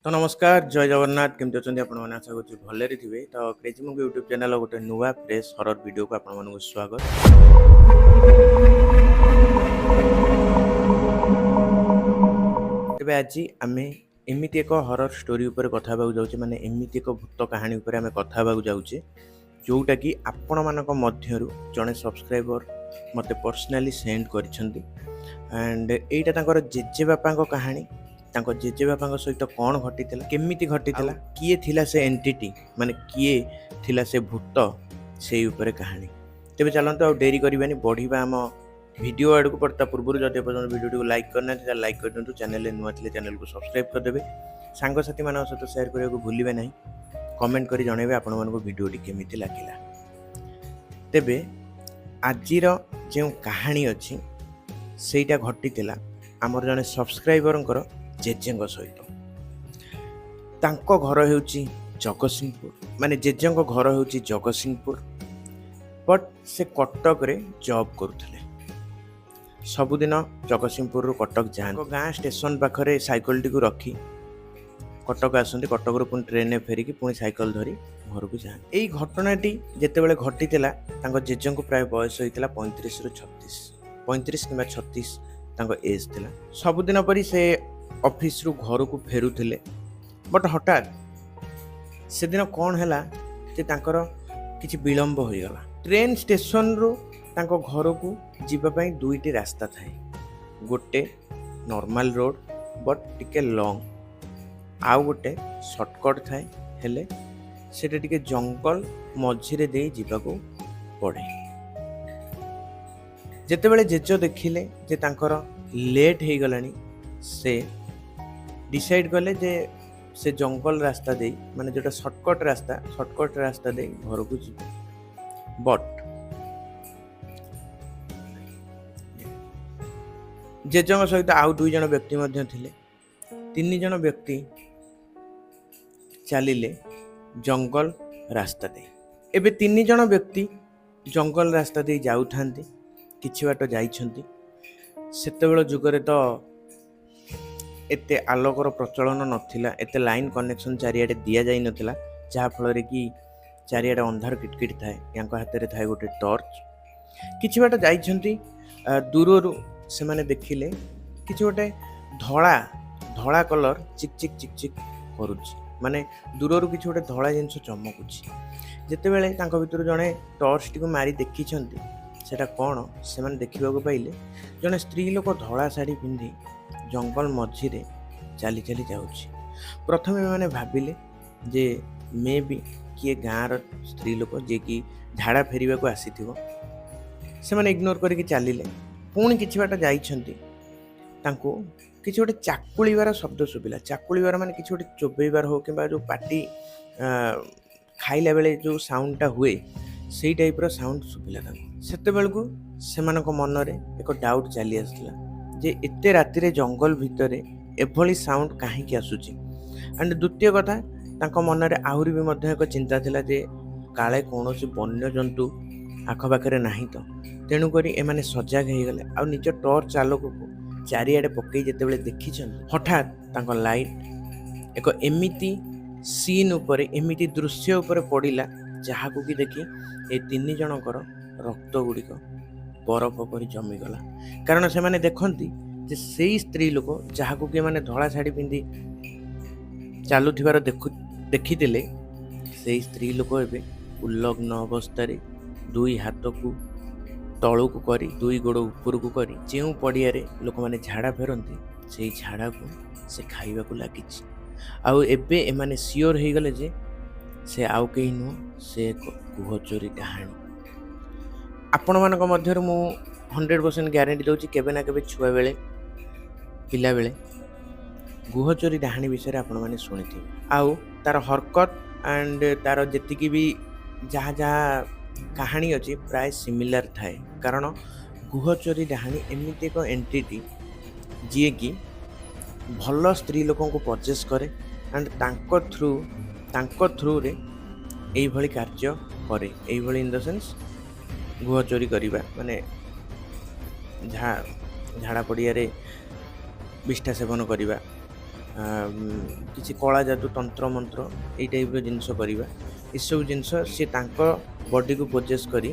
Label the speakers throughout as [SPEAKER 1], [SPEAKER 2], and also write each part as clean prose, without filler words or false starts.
[SPEAKER 1] तो नमस्कार जय जगन्नाथ केमती अच्छा आपण मैंने आशा करूँ भलरे थे। तो क्रेजी मुंग यूट्यूब चैनल गोटे नुआ फ्रेश हरर वीडियो को आपण मानक स्वागत। तेबे आज आम एमती एक हरर स्टोरी उपर कथा जाऊे माने एमती एक भूत कहानी उपर आम कथा जाऊे जोटा कि आपण मानक मध्यरु जड़े सब्सक्राइबर मते पर्सनली सेंड करिसेंती एंड एटा तांकर जेजे बापा कहानी तांको जेजे बापा सहित कौन घटी केमिति घटी किए थिला से एंटिटी माने किए थिला से भूत से ऊपर कहानी। तेबे चलते आ डेरी करबानी बढ़िबा आम वीडियो आड़ को पड़ता पूर्व जब पर्यटन वीडियो को लाइक करना लाइक कर दिंतु चैनल नुआ थे चैनल को सब्सक्राइब करदेवे सांगसाथी मान सहित शेयर करने को भूलिए ना कमेंट कर जनइबे आपण मानक वीडियो केमिति लागिला। तेबे आजिर जो कहानी अच्छी सेटा घटीला आमर जने सब्सक्राइबर जेजेंग सहित तांको घर होउची जगतसिंहपुर माने जेजेंग घर होउची जगतसिंहपुर बट से कटक रे जॉब करुथले सबुदिन जगतसिंहपुर कटक जाए गाँ स्टेशन पाखरे साइकल टी रखी कटक आसती कटक रू ट्रेन फेरिकी पुणी साइकल धरी घर को जाए। यही घटनाटी जितेबाला घटीला जेजे को प्राय बयस होता 35 ରୁ 36 35 कि 36 एज थिला। सबुदिन परी से ऑफिस रु घर को फेरुथिले बट हठात से दिन कौन है कि विलंब हो गला। ट्रेन स्टेशन रु तांको घर को जीवाई दुईटी रास्ता थाए गोटे नॉर्मल रोड बट टिके लॉन्ग आउ गोटे शॉर्टकट थाए हेले सेटा टिके जंगल मझिरे दे जीवाको पड़े। जेतेबेले जेजो देखिले जे तांकर लेट हो गलानी से डिसाइड कले जे से जंगल रास्ता दे माने जोटा शॉर्टकट रास्ता दे घर को जीवे बट जेजों सहित आउ दुई जन व्यक्ति मध्य थिले 3 जन व्यक्ति चलिले जंगल रास्ता दे। एबे 3 जन व्यक्ति जंगल रास्ता दे जाउ थांती किछि बाट जाइछंती सेतेबेल जुगरे तो एते आलोकर प्रचलन नथिला एते लाइन कनेक्शन चारियाडे दिया जाई नथिला जहा फल कि चारियाडे अंधार किटकिट थाए यांको हाथ रे थाए गोटे टॉर्च किछि बाट जाइछंती दूररु से माने देखिले किछि गोटे धळा धळा कलर चिक चिक चिक चिक करूछि माने दूररु किछि गोटे धळा जिंस चमकुछि। जेतेबेले तांको भितर जणे टॉर्च टी को मारी देखिछंती सेटा कोन से माने देखिबाको पाइले जणे स्त्री लोक धळा साड़ी पिंधि जंगल मझिरे चली चली जाउछि। प्रथमे माने भाबिले जे मे भी किए गाँव स्त्री लोक जे कि झाड़ा फेरिबा को आसीथिबो से माने इग्नोर करके चलिले पुणी किछि बाट जाइछंती तांको किछि गोटे चाकुळीबार शब्द सुबिला। चाकुळीबार माने किछि गोटे चोबेइबार हो किबा जो पाटी खाइला बेले जो साउंडटा हुए सेई टाइप रो साउंड सुबिला तांको। सेते बेलकु सेमानक मनरे एक डाउट चली आसला जे एते राति रे जंगल भितरे एभली साउंड काहेकि आसुची। एंड द्वितीय कथा तांको मनरे आहुरी भी मध्य एक चिंता थिला जे काले कोनोसी वन्य जंतु आखपाखरे नाही तो तेणु करी एमाने सजाग हो गले आ निज टॉर्च आलोक को चारियाडे पकई जेतेबेले देखिछन हठात तांको लाइट एक एमिति सीन उपरे एमिति दृश्य उपरे पड़िला जहा को कि देखि ए 3 जनकर रक्त गुड़िक बरफ पर जमीगला। कारण से माने देखंती जे सेई स्त्री लोक जहा को कि माने धळा साड़ी पिंधि चालुथिबार देखिथिले सेई स्त्री लोक एबे उल्लग्न अवस्था रे दुई हाथ को तळु को करी दुई गोड़ ऊपर को करी जेउ पड़िया रे लोक माने झाड़ा फेरंती सेई झाड़ा को से खाइबा को लागिछि। आउ एबे एमाने सियोर हो गले जे से आउ केही नुह से गुह चोरी कहानी। आपण मानक मध्यरु मु 100% ग्यारंटी दउछि केबे ना केबे छुआ बेले पिला बेले गुह चोरी डाहाणी विषय आपण माने सुनिथिबे। आउ तार हरकत एंड तार जेतिकी भी जहा जहा कहानी अच्छी प्राय सिमिलर थाए। कारण गुह चोरी डाहाणी एमती एक एंटिटी जी कि भल स्त्री लोकों को परचेस करे एंड तांको थ्रू रे एई भली कार्य करे एई भली इन द सेंस गुह चोरी करिबा माने झाड़ा पड़िया रे विष्ठा सेवन करिबा କିଛି କଳା ଯାଦୁ ତନ୍ତ୍ର ମନ୍ତ୍ର ଏଇ ଟାଇପ୍ର ଜିନିଷ କରିବା, ଏସବୁ ଜିନିଷ ସେ ତାଙ୍କ ବଡ଼ିକୁ ପୋଜେସ୍ କରି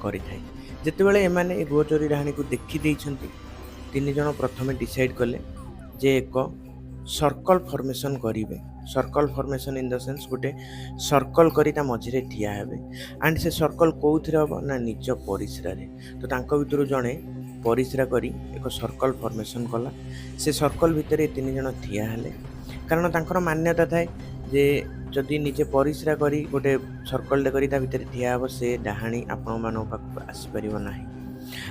[SPEAKER 1] କରିଥାଏ। ଯେତେବେଳେ ଏମାନେ ଏ ଗୁହଚୋରି ଡାହାଣୀକୁ ଦେଖିଦେଇଛନ୍ତି, 3 ଜଣ ପ୍ରଥମେ ଡିସାଇଡ଼୍ କଲେ ଯେ ଏକ ସର୍କଲ୍ ଫର୍ମେସନ୍ କରିବେ। Circle formation in the sense ଗୋଟେ ସର୍କଲ୍ କରି ତା ମଝିରେ ଠିଆ ହେବେ। ଆଣ୍ଡ ସେ ସର୍କଲ୍ କେଉଁଥିରେ ହେବ ନା ନିଜ ପରିସ୍ରାରେ। ତ ତାଙ୍କ ଭିତରୁ ଜଣେ ପରିସ୍ରା କରି ଏକ ସର୍କଲ୍ ଫର୍ମେସନ୍ କଲା। ସେ ସର୍କଲ୍ ଭିତରେ 3 ଜଣ ଠିଆ ହେଲେ, କାରଣ ତାଙ୍କର ମାନ୍ୟତା ଥାଏ ଯେ ଯଦି ନିଜେ ପରିସ୍ରା କରି ଗୋଟେ ସର୍କଲ୍ଟେ କରି ତା ଭିତରେ ଠିଆ ହେବ, ସେ ଡାହାଣୀ ଆପଣମାନଙ୍କ ପାଖକୁ ଆସିପାରିବ ନାହିଁ।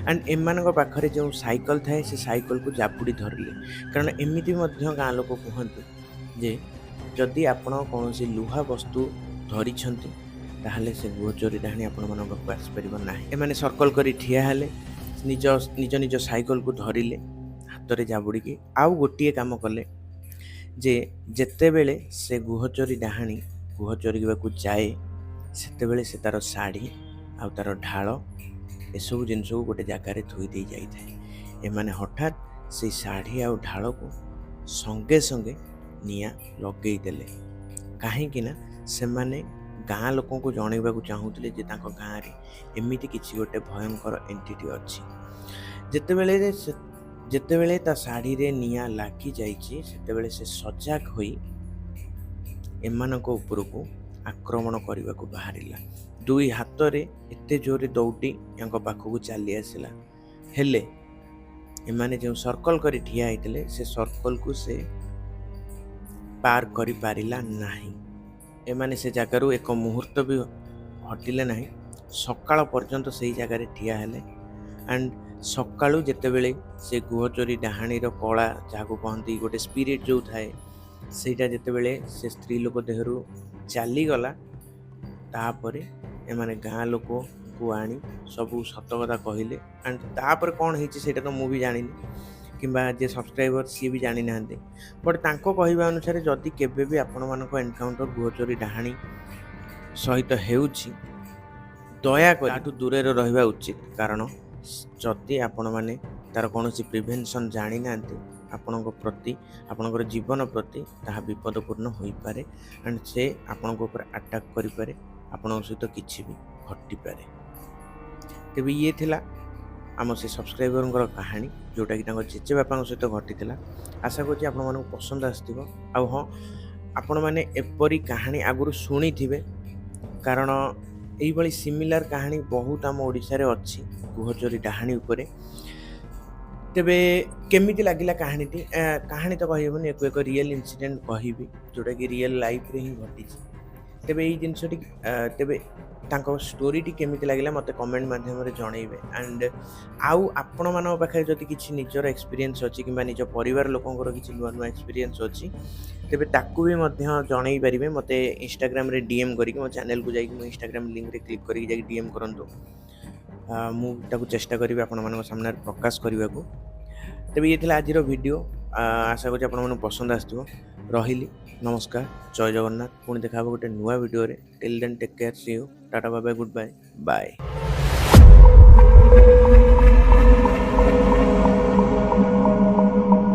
[SPEAKER 1] ଆଣ୍ଡ ଏମାନଙ୍କ ପାଖରେ ଯେଉଁ ସାଇକେଲ ଥାଏ ସେ ସାଇକେଲକୁ ଜାବୁଡ଼ି ଧରିଲେ, କାରଣ ଏମିତି ମଧ୍ୟ ଗାଁ ଲୋକ କୁହନ୍ତି ଯେ ଯଦି ଆପଣ କୌଣସି ଲୁହା ବସ୍ତୁ ଧରିଛନ୍ତି ତାହେଲେ ସେ ଗୁହଚୋରି ଡାହାଣୀ ଆପଣମାନଙ୍କ ପାଖକୁ ଆସିପାରିବ ନାହିଁ। ଏମାନେ ସର୍କଲ୍ କରି ଠିଆ ହେଲେ, ନିଜ ନିଜ ସାଇକେଲକୁ ଧରିଲେ ହାତରେ ଜାବୁଡ଼ିକି। ଆଉ ଗୋଟିଏ କାମ କଲେ ଯେ ଯେତେବେଳେ ସେ ଗୁହଚୋରି ଡାହାଣୀ ଗୁହ ଚରିବାକୁ ଯାଏ, ସେତେବେଳେ ସେ ତାର ଶାଢ଼ୀ ଆଉ ତାର ଢାଳ ଏସବୁ ଜିନିଷକୁ ଗୋଟେ ଜାଗାରେ ଥୋଇ ଦେଇ ଯାଇଥାଏ। ଏମାନେ ହଠାତ୍ ସେଇ ଶାଢ଼ୀ ଆଉ ଢାଳକୁ ସଙ୍ଗେ ସଙ୍ଗେ ନିଆଁ ଲଗେଇ ଦେଲେ, କାହିଁକି ନା ସେମାନେ ଗାଁ ଲୋକଙ୍କୁ ଜଣାଇବାକୁ ଚାହୁଁଥିଲେ ଯେ ତାଙ୍କ ଗାଁରେ ଏମିତି କିଛି ଗୋଟେ ଭୟଙ୍କର ଏଣ୍ଟିଟି ଅଛି। ଯେତେବେଳେ ତା ଶାଢ଼ୀରେ ନିଆଁ ଲାଗିଯାଇଛି, ସେତେବେଳେ ସେ ସଜାଗ ହୋଇ ଏମାନଙ୍କ ଉପରକୁ ଆକ୍ରମଣ କରିବାକୁ ବାହାରିଲା। 2 ହାତରେ ଏତେ ଜୋରରେ ଦୌଡ଼ି ୟାଙ୍କ ପାଖକୁ ଚାଲି ଆସିଲା, ହେଲେ ଏମାନେ ଯେଉଁ ସର୍କଲ୍ କରି ଠିଆ ହେଇଥିଲେ ସେ ସର୍କଲ୍କୁ ସେ ପାର କରିପାରିଲା ନାହିଁ। ଏମାନେ ସେ ଜାଗାରୁ ଏକ ମୁହୂର୍ତ୍ତ ବି ହଟିଲେ ନାହିଁ। ସକାଳ ପର୍ଯ୍ୟନ୍ତ ସେଇ ଜାଗାରେ ଠିଆ ହେଲେ। ଆଣ୍ଡ ସକାଳୁ ଯେତେବେଳେ ସେ ଗୁହଚୋରି ଡାହାଣୀର କଳା, ଯାହାକୁ କହନ୍ତି ଗୋଟେ ସ୍ପିରିଟ୍ ଯେଉଁ ଥାଏ, ସେଇଟା ଯେତେବେଳେ ସେ ସ୍ତ୍ରୀ ଲୋକ ଦେହରୁ ଚାଲିଗଲା, ତାପରେ ଏମାନେ ଗାଁ ଲୋକକୁ ଆଣି ସବୁ ସତ କଥା କହିଲେ। ଆଣ୍ଡ ତାପରେ କ'ଣ ହେଇଛି ସେଇଟା ତ ମୁଁ ବି ଜାଣିନି, କିମ୍ବା ଯିଏ ସବସ୍କ୍ରାଇବର ସିଏ ବି ଜାଣିନାହାନ୍ତି। ବଟ୍ ତାଙ୍କ କହିବା ଅନୁସାରେ ଯଦି କେବେ ବି ଆପଣମାନଙ୍କ ଏନକାଉଣ୍ଟର ଗୁହଚୋରି ଡାହାଣୀ ସହିତ ହେଉଛି, ଦୟାକରି ତାଠୁ ଦୂରରେ ରହିବା ଉଚିତ। କାରଣ ଯଦି ଆପଣମାନେ ତାର କୌଣସି ପ୍ରିଭେନ୍ସନ୍ ଜାଣିନାହାନ୍ତି, ଆପଣଙ୍କର ଜୀବନ ପ୍ରତି ତାହା ବିପଦପୂର୍ଣ୍ଣ ହୋଇପାରେ। ଆଣ୍ଡ ସେ ଆପଣଙ୍କ ଉପରେ ଆଟାକ୍ କରିପାରେ, ଆପଣଙ୍କ ସହିତ କିଛି ବି ଘଟିପାରେ। ତେବେ ଇଏ ଥିଲା ଆମ ସେ ସବସ୍କ୍ରାଇବରଙ୍କର କାହାଣୀ, ଯେଉଁଟାକି ତାଙ୍କ ଜେଜେବାପାଙ୍କ ସହିତ ଘଟିଥିଲା। ଆଶା କରୁଛି ଆପଣମାନଙ୍କୁ ପସନ୍ଦ ଆସିଥିବ। ଆଉ ହଁ, ଆପଣମାନେ ଏପରି କାହାଣୀ ଆଗରୁ ଶୁଣିଥିବେ, କାରଣ ଏଇଭଳି ସିମିଲାର କାହାଣୀ ବହୁତ ଆମ ଓଡ଼ିଶାରେ ଅଛି ଗୁହଚୋରି ଡାହାଣୀ ଉପରେ। ତେବେ କେମିତି ଲାଗିଲା କାହାଣୀଟି? କାହାଣୀ ତ କହିହେବନି, ଏକ ରିଏଲ୍ ଇନସିଡେଣ୍ଟ କହିବି, ଯେଉଁଟାକି ରିଏଲ୍ ଲାଇଫ୍ରେ ହିଁ ଘଟିଛି। ତେବେ ଏଇ ଜିନିଷଟି ତେବେ ତାଙ୍କ ଷ୍ଟୋରିଟି କେମିତି ଲାଗିଲା ମୋତେ କମେଣ୍ଟ ମାଧ୍ୟମରେ ଜଣାଇବେ। ଆଣ୍ଡ ଆଉ ଆପଣମାନଙ୍କ ପାଖରେ ଯଦି କିଛି ନିଜର ଏକ୍ସପିରିଏନ୍ସ ଅଛି, କିମ୍ବା ନିଜ ପରିବାର ଲୋକଙ୍କର କିଛି ନୂଆ ନୂଆ ଏକ୍ସପିରିଏନ୍ସ ଅଛି, ତେବେ ତାକୁ ବି ମଧ୍ୟ ଜଣାଇ ପାରିବେ ମୋତେ ଇନଷ୍ଟାଗ୍ରାମରେ DM କରିକି। ମୋ ଚ୍ୟାନେଲକୁ ଯାଇକି ମୋ ଇନଷ୍ଟାଗ୍ରାମ ଲିଙ୍କରେ କ୍ଲିକ୍ କରିକି ଯାଇକି DM କରନ୍ତୁ। ମୁଁ ତାକୁ ଚେଷ୍ଟା କରିବି ଆପଣମାନଙ୍କ ସାମ୍ନାରେ ପ୍ରକାଶ କରିବାକୁ। ତେବେ ଇଏ ଥିଲା ଆଜିର ଭିଡ଼ିଓ। ଆଶା କରୁଛି ଆପଣମାନଙ୍କୁ ପସନ୍ଦ ଆସିଥିବ। ରହିଲି, ନମସ୍କାର, ଜୟ ଜଗନ୍ନାଥ। ପୁଣି ଦେଖା ହେବ ଗୋଟେ ନୂଆ ଭିଡ଼ିଓରେ। Till then take care, see you, tata, bye bye, goodbye, bye.